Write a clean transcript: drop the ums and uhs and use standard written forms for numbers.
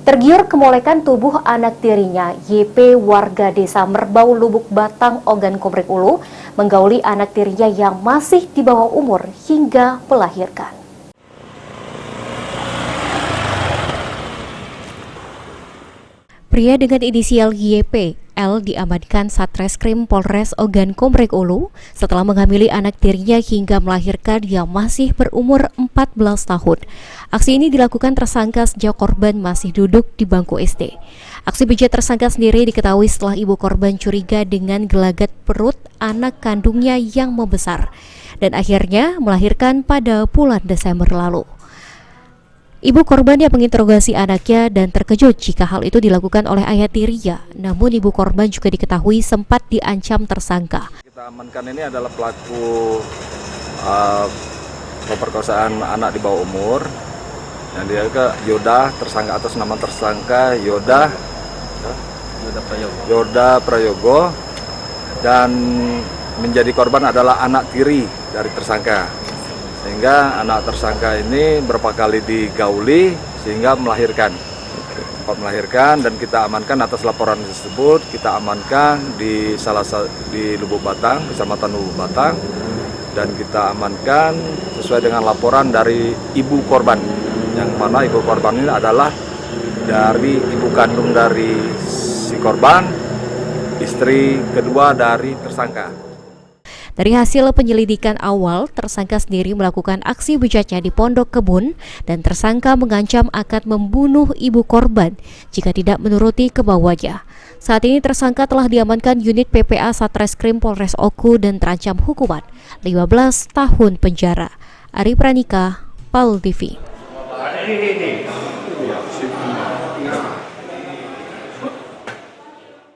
Tergiur kemolekan tubuh anak tirinya, YP warga desa Merbau Lubuk Batang, Ogan Komering Ulu, menggauli anak tirinya yang masih di bawah umur hingga melahirkan. Pria dengan inisial YP, L diamankan Satreskrim Polres Ogan Komering Ulu setelah menghamili anak tirinya hingga melahirkan yang masih berumur 14 tahun. Aksi ini dilakukan tersangka sejak korban masih duduk di bangku SD. Aksi bejat tersangka sendiri diketahui setelah ibu korban curiga dengan gelagat perut anak kandungnya yang membesar dan akhirnya melahirkan pada bulan Desember lalu. Ibu korban yang menginterogasi anaknya dan terkejut jika hal itu dilakukan oleh ayah tirinya. Namun ibu korban juga diketahui sempat diancam tersangka. Kita amankan ini adalah pelaku pemerkosaan anak di bawah umur. Yang dia ke Yoda, tersangka atas nama tersangka Yoda Prayogo, dan menjadi korban adalah anak tiri dari tersangka. Sehingga anak tersangka ini berapa kali digauli sehingga melahirkan. Sempat melahirkan dan kita amankan atas laporan tersebut. Kita amankan di Lubuk Batang, Kecamatan Lubuk Batang, dan kita amankan sesuai dengan laporan dari ibu korban. Yang mana ibu korban ini adalah dari ibu kandung dari si korban, istri kedua dari tersangka. Dari hasil penyelidikan awal, tersangka sendiri melakukan aksi bejatnya di Pondok Kebun dan tersangka mengancam akan membunuh ibu korban jika tidak menuruti kemauannya. Saat ini tersangka telah diamankan unit PPA Satreskrim Polres Oku dan terancam hukuman 15 tahun penjara. Ari Pranika, PAL TV.